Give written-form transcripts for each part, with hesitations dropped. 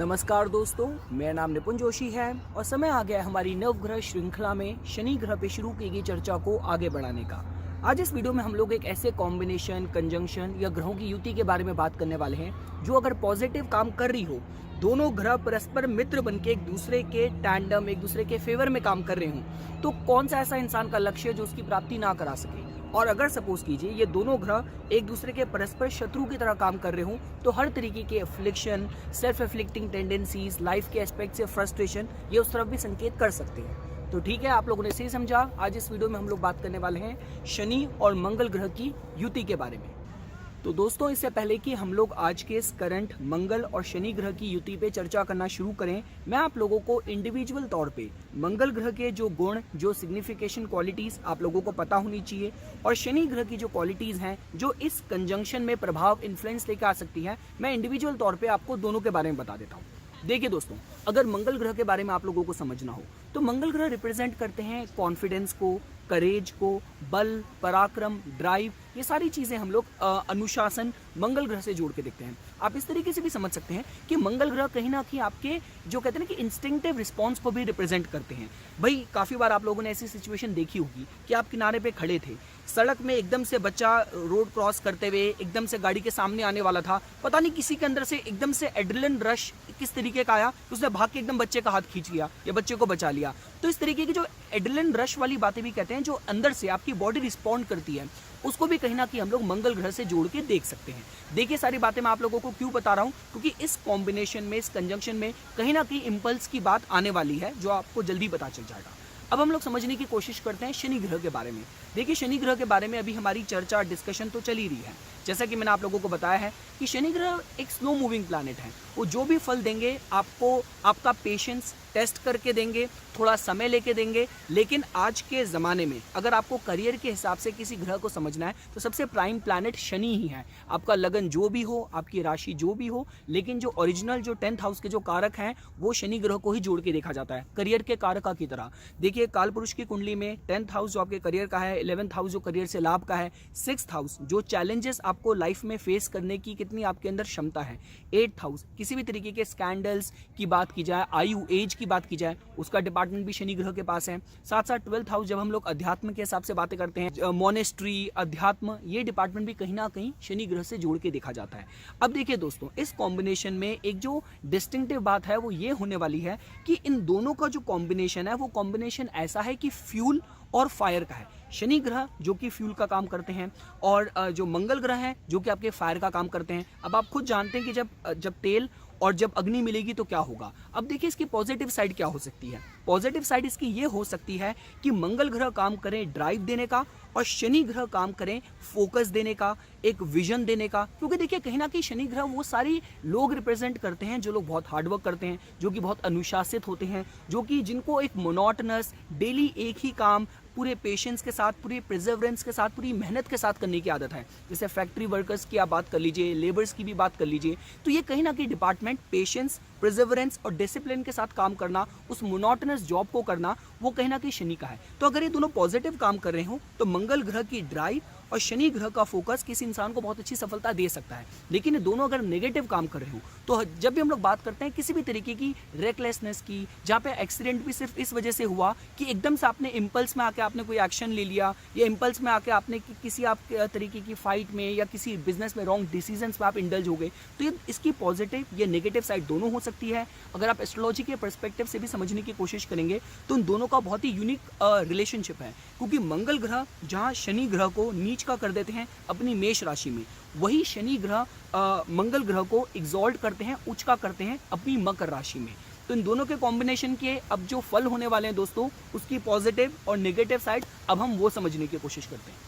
नमस्कार दोस्तों, मेरा नाम निपुण जोशी है और समय आ गया है हमारी नवग्रह श्रृंखला में शनि ग्रह पे शुरू की गई चर्चा को आगे बढ़ाने का। आज इस वीडियो में हम लोग एक ऐसे कॉम्बिनेशन, कंजंक्शन या ग्रहों की युति के बारे में बात करने वाले हैं जो अगर पॉजिटिव काम कर रही हो, दोनों ग्रह परस्पर मित्र बनके एक दूसरे के टैंडम, एक दूसरे के फेवर में काम कर रहे हों, तो कौन सा ऐसा इंसान का लक्ष्य है जो उसकी प्राप्ति ना करा सके। और अगर सपोज कीजिए ये दोनों ग्रह एक दूसरे के परस्पर शत्रु की तरह काम कर रहे हों, तो हर तरीके के affliction, self afflicting tendencies, life के एस्पेक्ट से फ्रस्ट्रेशन, ये उस तरफ भी संकेत कर सकते हैं। तो ठीक है, आप लोगों ने सही समझा। आज इस वीडियो में हम लोग बात करने वाले हैं शनि और मंगल ग्रह की युति के बारे में। तो दोस्तों, इससे पहले कि हम लोग आज के इस करंट मंगल और शनि ग्रह की युति पे चर्चा करना शुरू करें, मैं आप लोगों को इंडिविजुअल तौर पे मंगल ग्रह के जो गुण, जो सिग्निफिकेशन क्वालिटीज आप लोगों को पता होनी चाहिए, और शनि ग्रह की जो क्वालिटीज हैं जो इस कंजंक्शन में प्रभाव, इन्फ्लुएंस लेकर आ सकती है, मैं इंडिविजुअल तौर पे आपको दोनों के बारे में बता देता हूँ। देखिए दोस्तों, अगर मंगल ग्रह के बारे में आप लोगों को समझना हो तो मंगल ग्रह रिप्रेजेंट करते हैं कॉन्फिडेंस को, करेज को, बल, पराक्रम, ड्राइव, ये सारी चीजें हम लोग अनुशासन मंगल ग्रह से जोड़ के देखते हैं। आप इस तरीके से भी समझ सकते हैं कि मंगल ग्रह कहीं ना कहीं आपके जो कहते हैं ना कि इंस्टिंक्टिव रिस्पॉन्स को भी रिप्रेजेंट करते हैं। भाई काफी बार आप लोगों ने ऐसी सिचुएशन देखी होगी कि आप किनारे पे खड़े थे, सड़क में एकदम से बच्चा रोड क्रॉस करते हुए एकदम से गाड़ी के सामने आने वाला था, पता नहीं किसी के अंदर से एकदम से एड्रेनलिन रश किस तरीके का आया, उसने भाग के एकदम बच्चे का हाथ खींच लिया या बच्चे को बचा लिया। तो इस तरीके की जो एड्रेनलिन रश वाली बातें भी कहते हैं, जो अंदर से आपकी बॉडी रिस्पॉन्ड करती है, उसको भी कहीं ना कहीं हम लोग मंगल ग्रह से जोड़ के देख सकते हैं। देखिए, सारी बातें मैं आप लोगों को क्यों बता रहा हूं, क्योंकि इस कॉम्बिनेशन में, इस कंजंक्शन में कहीं ना कहीं इंपल्स की बात आने वाली है जो आपको जल्दी पता चल जाएगा। अब हम लोग समझने की कोशिश करते हैं शनि ग्रह के बारे में। देखिए, शनि ग्रह के बारे में अभी हमारी चर्चा, डिस्कशन तो चल ही रही है। जैसा कि मैंने आप लोगों को बताया है कि शनि ग्रह एक स्लो मूविंग प्लैनेट है। वो जो भी फल देंगे आपको, आपका पेशेंस टेस्ट करके देंगे, थोड़ा समय लेके देंगे। लेकिन आज के ज़माने में अगर आपको करियर के हिसाब से किसी ग्रह को समझना है तो सबसे प्राइम प्लैनेट शनि ही है। आपका लगन जो भी हो, आपकी राशि जो भी हो, लेकिन जो ओरिजिनल, जो 10th हाउस के जो कारक हैं, वो शनि ग्रह को ही जोड़ के देखा जाता है, करियर के कारक की तरह। देखिए, काल पुरुष की कुंडली में 10th हाउस जो आपके करियर का है, 11th हाउस जो करियर से लाभ का है, 6th हाउस जो चैलेंजेस आपको लाइफ में फेस करने की कितनी आपके अंदर क्षमता है, 8th हाउस किसी भी तरीके के स्कैंडल्स की बात की जाए, आयु, एज की बात की जाए, उसका डिपार्टमेंट भी शनि ग्रह के पास है। साथ साथ 12th हाउस जब हम लोग अध्यात्म के हिसाब से बातें करते हैं, मोनेस्ट्री, अध्यात्म, ये डिपार्टमेंट भी कहीं ना कहीं शनि ग्रह से जोड़ के देखा जाता है। अब देखिए दोस्तों, इस कॉम्बिनेशन में एक जो डिस्टिंक्टिव बात है वो ये होने वाली है कि इन दोनों का जो कॉम्बिनेशन है, वो कॉम्बिनेशन ऐसा है कि फ्यूल और फायर का है। शनि ग्रह जो कि फ्यूल का काम करते हैं और जो मंगल ग्रह हैं जो कि आपके फायर का काम करते हैं। अब आप खुद जानते हैं कि जब तेल और जब अग्नि मिलेगी तो क्या होगा। अब देखिए, इसकी पॉजिटिव साइड क्या हो सकती है। पॉजिटिव साइड इसकी ये हो सकती है कि मंगल ग्रह काम करें ड्राइव देने का और शनि ग्रह काम करें फोकस देने का, एक विजन देने का। क्योंकि देखिए, कहीं ना कहीं शनि ग्रह वो सारी लोग रिप्रेजेंट करते हैं जो लोग बहुत हार्डवर्क करते हैं, जो कि बहुत अनुशासित होते हैं, जो कि जिनको एक मोनोटनस डेली एक ही काम पूरे पेशेंस के साथ, पूरी प्रिजर्वेंस के साथ, पूरी मेहनत के साथ करने की आदत है। जैसे फैक्ट्री वर्कर्स की आप बात कर लीजिए, लेबर्स की भी बात कर लीजिए, तो ये कहीं ना कहीं डिपार्टमेंट पेशेंस, प्रिजर्वेंस और डिसिप्लिन के साथ काम करना, उस मोनोटनस जॉब को करना, वो कहीं ना कहीं शनि का है। तो अगर ये दोनों पॉजिटिव काम कर रहे हो तो मंगल ग्रह की ड्राइव और शनि ग्रह का फोकस किसी इंसान को बहुत अच्छी सफलता दे सकता है। लेकिन ये दोनों अगर नेगेटिव काम कर रहे हो तो जब भी हम लोग बात करते हैं किसी भी तरीके की रेकलेसनेस की, जहाँ पे एक्सीडेंट भी सिर्फ इस वजह से हुआ कि एकदम से आपने इम्पल्स में आके आपने कोई एक्शन ले लिया, या इम्पल्स में आके आपने किसी आप तरीके की फाइट में या किसी बिजनेस में रॉन्ग डिसीजंस में आप इंडल्ज हो गए, तो ये इसकी पॉजिटिव या नेगेटिव साइड दोनों हो सकती है। अगर आप एस्ट्रोलॉजी के पर्सपेक्टिव से भी समझने की कोशिश करेंगे तो इन दोनों का बहुत ही यूनिक रिलेशनशिप है। क्योंकि मंगल ग्रह जहाँ शनि ग्रह को नीच का कर देते हैं अपनी मेष राशि में, वही शनि ग्रह मंगल ग्रह को एग्जॉल्ट करते हैं, उच्च का करते हैं अपनी मकर राशि में। तो इन दोनों के कॉम्बिनेशन के अब जो फल होने वाले हैं दोस्तों, उसकी पॉजिटिव और नेगेटिव साइड अब हम वो समझने की कोशिश करते हैं।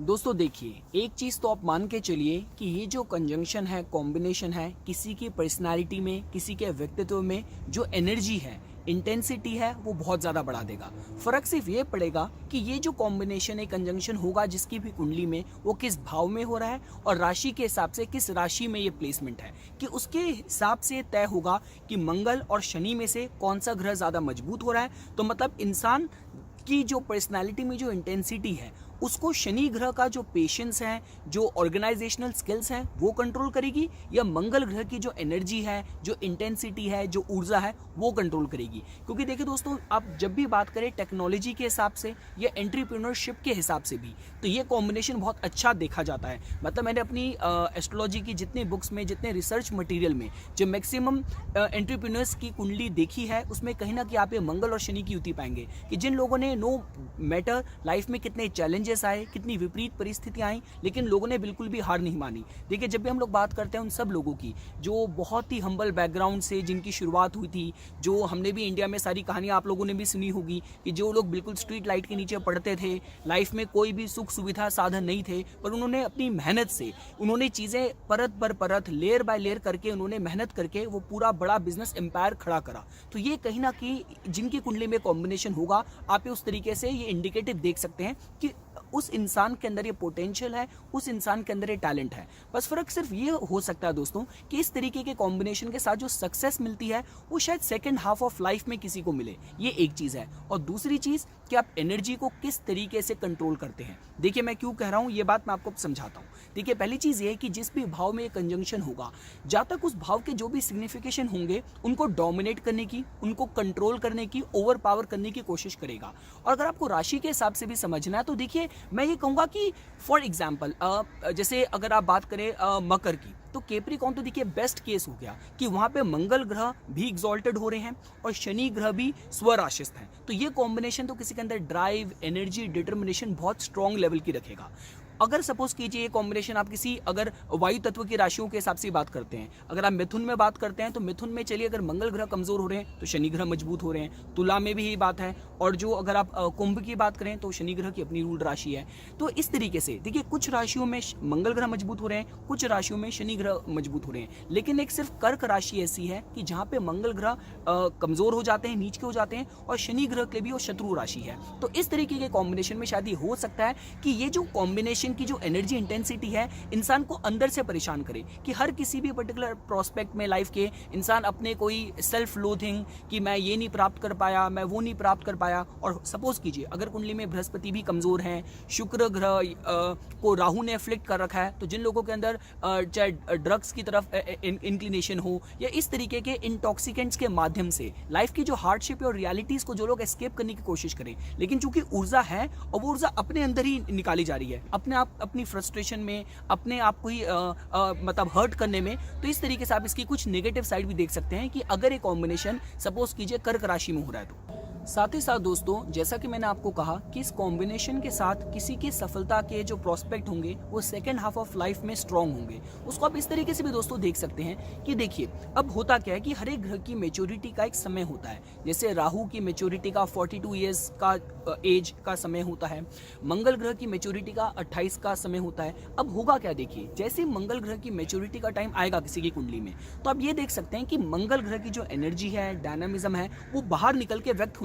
दोस्तों देखिए, एक चीज़ तो आप मान के चलिए कि ये जो कंजंक्शन है, कॉम्बिनेशन है, किसी की पर्सनालिटी में, किसी के व्यक्तित्व में जो एनर्जी है, इंटेंसिटी है, वो बहुत ज़्यादा बढ़ा देगा। फर्क सिर्फ ये पड़ेगा कि ये जो कॉम्बिनेशन है, कंजंक्शन होगा जिसकी भी कुंडली में, वो किस भाव में हो रहा है और राशि के हिसाब से किस राशि में ये प्लेसमेंट है, कि उसके हिसाब से तय होगा कि मंगल और शनि में से कौन सा ग्रह ज़्यादा मजबूत हो रहा है। तो मतलब इंसान की जो पर्सनैलिटी में जो इंटेंसिटी है उसको शनि ग्रह का जो पेशेंस है, जो ऑर्गेनाइजेशनल स्किल्स हैं वो कंट्रोल करेगी, या मंगल ग्रह की जो एनर्जी है, जो इंटेंसिटी है, जो ऊर्जा है वो कंट्रोल करेगी। क्योंकि देखिए दोस्तों, आप जब भी बात करें टेक्नोलॉजी के हिसाब से या एंटरप्रेन्योरशिप के हिसाब से भी, तो ये कॉम्बिनेशन बहुत अच्छा देखा जाता है। मतलब मैंने अपनी एस्ट्रोलॉजी की जितने बुक्स में, जितने रिसर्च मटेरियल में जो मैक्सिमम एंटरप्रेन्योर्स की कुंडली देखी है, उसमें कहीं ना कहीं आप ये मंगल और शनि की युति पाएंगे कि जिन लोगों ने नो मैटर लाइफ में कितने चैलेंजेस आए, कितनी विपरीत परिस्थितियां आई, लेकिन लोगों ने बिल्कुल भी हार नहीं मानी। देखिए, जब भी हम लोग बात करते हैं उन सब लोगों की जो बहुत ही हम्बल बैकग्राउंड से जिनकी शुरुआत हुई थी, जो हमने भी इंडिया में सारी कहानियां आप लोगों ने भी सुनी होगी कि जो लोग बिल्कुल स्ट्रीट लाइट के नीचे पढ़ते थे, लाइफ में कोई भी सुख सुविधा साधन नहीं थे, पर उन्होंने अपनी मेहनत से उन्होंने चीज़ें परत पर परत, लेयर बाय लेयर करके उन्होंने मेहनत करके वो पूरा बड़ा बिजनेस एम्पायर खड़ा करा। तो ये कहीं ना कहीं जिनकी कुंडली में कॉम्बिनेशन होगा, आप उस तरीके से ये इंडिकेटिव देख सकते हैं कि उस इंसान के अंदर ये पोटेंशियल है, उस इंसान के अंदर ये टैलेंट है। बस फर्क सिर्फ ये हो सकता है दोस्तों कि इस तरीके के कॉम्बिनेशन के साथ जो सक्सेस मिलती है वो शायद सेकंड हाफ ऑफ लाइफ में किसी को मिले, ये एक चीज़ है। और दूसरी चीज़ कि आप एनर्जी को किस तरीके से कंट्रोल करते हैं। देखिए, मैं क्यों कह रहा हूँ ये बात मैं आपको समझाता हूँ। देखिए, पहली चीज़ ये है कि जिस भी भाव में कंजंक्शन होगा, जहाँ तक उस भाव के जो भी सिग्निफिकेशन होंगे उनको डोमिनेट करने की, उनको कंट्रोल करने की, ओवर पावर करने की कोशिश करेगा। और अगर आपको राशि के हिसाब से भी समझना है तो देखिए, मैं ये कहूँगा कि फॉर एग्जाम्पल जैसे अगर आप बात करें मकर की, तो कैप्रिकॉर्न तो देखिए बेस्ट केस हो गया कि वहाँ पे मंगल ग्रह भी एग्जॉल्टेड हो रहे हैं और शनि ग्रह भी स्वराशिस्थ हैं। तो ये कॉम्बिनेशन तो किसी के अंदर ड्राइव, एनर्जी, डिटर्मिनेशन बहुत स्ट्रॉन्ग लेवल की रखेगा। अगर सपोज कीजिए ये कॉम्बिनेशन आप किसी अगर वायु तत्व की राशियों के हिसाब से बात करते हैं, अगर आप मिथुन में बात करते हैं तो मिथुन में चलिए अगर मंगल ग्रह कमजोर हो रहे हैं तो शनि ग्रह मजबूत हो रहे हैं, तुला में भी यही बात है। और जो अगर आप कुंभ की बात करें तो शनि ग्रह की अपनी रूल राशि है। तो इस तरीके से देखिए, कुछ राशियों में मंगल ग्रह मजबूत हो रहे हैं, कुछ राशियों में शनि ग्रह मजबूत हो रहे हैं, लेकिन एक सिर्फ कर्क राशि ऐसी है कि जहाँ पे मंगल ग्रह कमजोर हो जाते हैं, नीच के हो जाते हैं, और शनि ग्रह के भी वो शत्रु राशि है। तो इस तरीके के कॉम्बिनेशन में शायद ये हो सकता है कि ये जो कॉम्बिनेशन की जो एनर्जी इंटेंसिटी है इंसान को अंदर से परेशान करे, कि हर किसी भी पर्टिकुलर प्रोस्पेक्ट में लाइफ के इंसान अपने कोई सेल्फ लोथिंग कि मैं ये नहीं प्राप्त कर पाया, मैं वो नहीं प्राप्त कर पाया। और सपोज कीजिए अगर कुंडली में बृहस्पति भी कमजोर हैं, शुक्र ग्रह को राहु ने अफ्लिक्ट कर रखा है, तो जिन लोगों के अंदर चाहे ड्रग्स की तरफ इंक्लिनेशन हो या इस तरीके के इंटॉक्सिकेंट्स के माध्यम से लाइफ की जो हार्डशिप और रियलिटीज को जो लोग एस्केप करने की कोशिश करें, लेकिन चूंकि ऊर्जा है और वो ऊर्जा अपने अंदर ही निकाली जा रही है, अपने आप अपनी फ्रस्ट्रेशन में, अपने आप को ही मतलब हर्ट करने में, तो इस तरीके से आप इसकी कुछ नेगेटिव साइड भी देख सकते हैं कि अगर ये कॉम्बिनेशन सपोज कीजिए कर्क राशि में हो रहा है तो। साथ ही साथ दोस्तों, जैसा कि मैंने आपको कहा कि इस कॉम्बिनेशन के साथ किसी की सफलता के जो प्रोस्पेक्ट होंगे वो सेकेंड हाफ ऑफ लाइफ में स्ट्रांग होंगे। उसको आप इस तरीके से भी दोस्तों देख सकते हैं कि देखिए, अब होता क्या है कि हर एक ग्रह की मेच्योरिटी का एक समय होता है। जैसे राहु की मेच्योरिटी का 42 ईयर्स का एज का समय होता है, मंगल ग्रह की मेच्योरिटी का 28 का समय होता है। अब होगा क्या, देखिए, जैसे मंगल ग्रह की मेच्योरिटी का टाइम आएगा किसी की कुंडली में, तो आप ये देख सकते हैं कि मंगल ग्रह की जो एनर्जी है, डायनामिज्म है, वो बाहर निकल के व्यक्त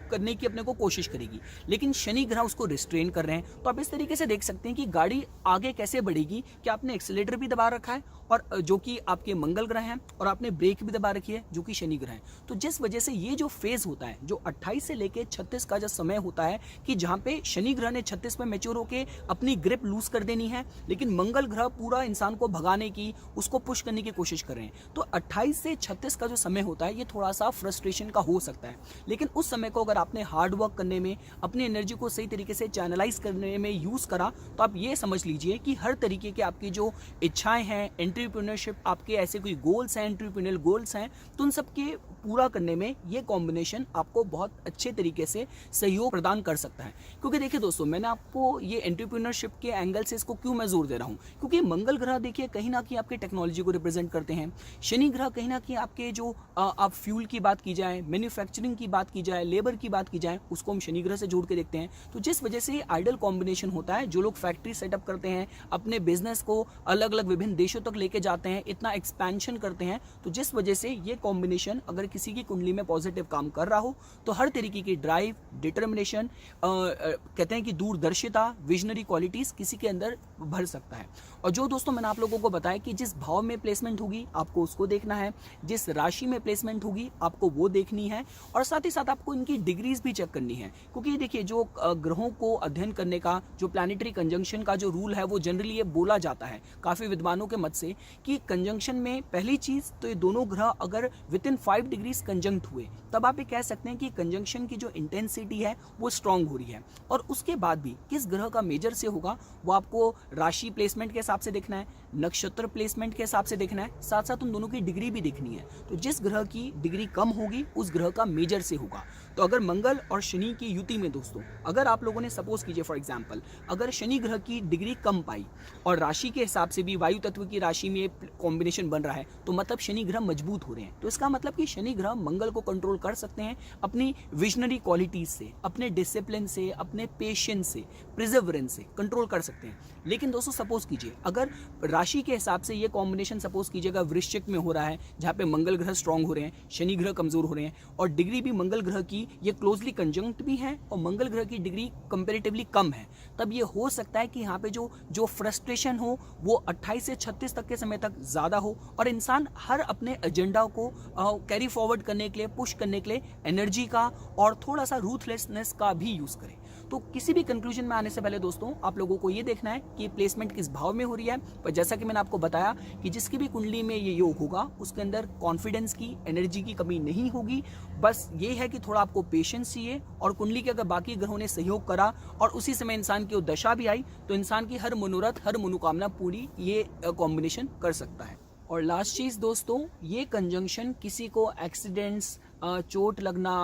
करने की अपने को कोशिश करेगी, लेकिन शनि ग्रह उसको रिस्ट्रेन कर रहे हैं। तो आप इस तरीके से देख सकते हैं कि गाड़ी आगे कैसे बढ़ेगी कि आपने एक्सीलरेटर भी दबा रखा है और जो कि आपके मंगल ग्रह हैं, और आपने ब्रेक भी दबा रखी है जो कि शनि ग्रह है। तो जिस वजह से ये जो फेज होता है, जो 28 से लेके 36 का जो समय होता है कि जहां पे शनि ग्रह ने 36 में मैच्योर होके अपनी ग्रिप लूज कर देनी है, लेकिन मंगल ग्रह पूरा इंसान को भगाने की, उसको पुश करने की कोशिश कर रहे हैं। तो 28 से 36 का जो समय होता है ये थोड़ा सा फ्रस्ट्रेशन का हो सकता है, लेकिन उस समय को अगर आपने हार्ड वर्क करने में, अपनी एनर्जी को सही तरीके से चैनलाइज करने में यूज करा, तो आप ये समझ लीजिए कि हर तरीके के आपकी जो इच्छाएं हैं, एंटरप्रेन्योरशिप, आपके ऐसे कोई गोल्स हैं, एंटरप्रेन्योरल गोल्स हैं, तो उन सबके पूरा करने में ये कॉम्बिनेशन आपको बहुत अच्छे तरीके से सहयोग प्रदान कर सकता है। क्योंकि देखिए दोस्तों, मैंने आपको ये एंटरप्रेन्योरशिप के एंगल से इसको क्यों मैं जोर दे रहा हूँ, क्योंकि मंगल ग्रह देखिए कहीं ना कहीं आपके टेक्नोलॉजी को रिप्रेजेंट करते हैं, शनि ग्रह कहीं ना कहीं आपके जो आप फ्यूल की बात की जाए, मैन्युफैक्चरिंग की बात की जाए, लेबर की बात की जाए, उसको हम शनि ग्रह से जोड़ के देखते हैं। तो जिस वजह से ये आइडल कॉम्बिनेशन होता है, जो लोग फैक्ट्री सेटअप करते हैं, अपने बिजनेस को अलग अलग विभिन्न देशों तक लेके जाते हैं, इतना एक्सपेंशन करते हैं, तो जिस वजह से ये कॉम्बिनेशन अगर किसी की कुंडली में पॉजिटिव काम कर रहा हो तो हर तरीके की ड्राइव, डिटर्मिनेशन, कहते हैं कि दूरदर्शिता, विजनरी क्वालिटीज किसी के अंदर भर सकता है। और जो दोस्तों मैंने आप लोगों को बताया कि जिस भाव में प्लेसमेंट होगी आपको उसको देखना है, जिस राशि में प्लेसमेंट होगी आपको वो देखनी है, और साथ ही साथ आपको इनकी डिग्रीज भी चेक करनी है, क्योंकि ये देखिए जो ग्रहों को अध्ययन करने का जो प्लानिटरी कंजंक्शन का जो रूल है वो जनरली ये बोला जाता है काफ़ी विद्वानों के मत से कि कंजंक्शन में पहली चीज़ तो ये दोनों ग्रह अगर विद इन 5 डिग्रीज कंजंक्ट हुए तब आप ये कह सकते हैं कि कंजंक्शन की जो इंटेंसिटी है वो स्ट्रांग हो रही है। और उसके बाद भी किस ग्रह का मेजर से होगा वो आपको राशि प्लेसमेंट के हिसाब से देखना है, नक्षत्र प्लेसमेंट के हिसाब से देखना है, साथ साथ उन दोनों की डिग्री भी देखनी है। तो जिस ग्रह की डिग्री कम होगी उस ग्रह का मेजर से होगा। तो अगर मंगल और शनि की युति में दोस्तों अगर आप लोगों ने सपोज कीजिए फॉर एग्जांपल अगर शनि ग्रह की डिग्री कम पाई और राशि के हिसाब से भी वायु तत्व की राशि में कॉम्बिनेशन बन रहा है तो मतलब शनि ग्रह मजबूत हो रहे हैं। तो इसका मतलब कि शनि ग्रह मंगल को कंट्रोल कर सकते हैं अपनी विजनरी क्वालिटीज से, अपने डिसिप्लिन से, अपने पेशेंस से, प्रिजर्वेरेंस से कंट्रोल कर सकते हैं। लेकिन दोस्तों सपोज कीजिए अगर राशि के हिसाब से ये कॉम्बिनेशन सपोज कीजिएगा वृश्चिक में हो रहा है जहाँ पे मंगल ग्रह स्ट्रांग हो रहे हैं, शनि ग्रह कमजोर हो रहे हैं और डिग्री भी मंगल ग्रह की ये क्लोजली कंजंक्ट भी है और मंगल ग्रह की डिग्री कंपेरेटिवली कम है, तब ये हो सकता है कि यहाँ पे जो फ्रस्ट्रेशन हो वो 28 से 36 तक के समय तक ज़्यादा हो और इंसान हर अपने एजेंडा को कैरी फॉरवर्ड करने के लिए, पुश करने के लिए एनर्जी का और थोड़ा सा रूथलेसनेस का भी यूज़ करें। तो किसी भी कंक्लूजन में आने से पहले दोस्तों आप लोगों को ये देखना है कि प्लेसमेंट किस भाव में हो रही है। पर जैसा कि मैंने आपको बताया कि जिसकी भी कुंडली में ये योग होगा उसके अंदर कॉन्फिडेंस की, एनर्जी की कमी नहीं होगी। बस ये है कि थोड़ा आपको पेशेंस चाहिए और कुंडली के अगर बाकी ग्रहों ने सहयोग करा और उसी समय इंसान की दशा भी आई तो इंसान की हर मनोरथ, हर मनोकामना पूरी ये कॉम्बिनेशन कर सकता है। और लास्ट चीज़ दोस्तों ये कंजंक्शन किसी को एक्सीडेंट्स, चोट लगना,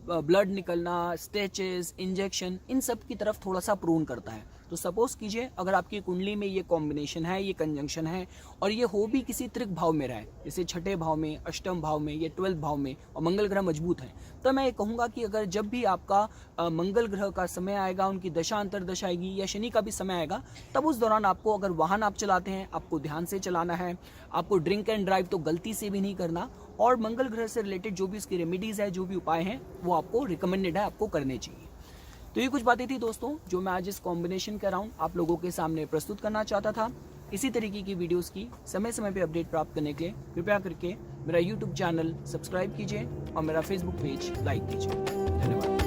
ब्लड निकलना, स्टेचेस, इंजेक्शन इन सब की तरफ थोड़ा सा प्रोन करता है। तो सपोज कीजिए अगर आपकी कुंडली में ये कॉम्बिनेशन है, ये कंजंक्शन है और ये हो भी किसी त्रिक भाव में रहा है जैसे छठे भाव में, अष्टम भाव में या 12th भाव में और मंगल ग्रह मजबूत है, तो मैं ये कहूँगा कि अगर जब भी आपका मंगल ग्रह का समय आएगा, उनकी दशा अंतर्दशा आएगी या शनि का भी समय आएगा, तब उस दौरान आपको अगर वाहन आप चलाते हैं आपको ध्यान से चलाना है, आपको ड्रिंक एंड ड्राइव तो गलती से भी नहीं करना और मंगल ग्रह से रिलेटेड जो भी इसकी रेमेडीज़ है, जो भी उपाय हैं वो आपको रिकमेंडेड है, आपको करने चाहिए। तो ये कुछ बातें थी दोस्तों जो मैं आज इस कॉम्बिनेशन के अराउंड आप लोगों के सामने प्रस्तुत करना चाहता था। इसी तरीके की वीडियोस की समय समय पे अपडेट प्राप्त करने के लिए कृपया करके मेरा YouTube चैनल सब्सक्राइब कीजिए और मेरा Facebook पेज लाइक कीजिए। धन्यवाद।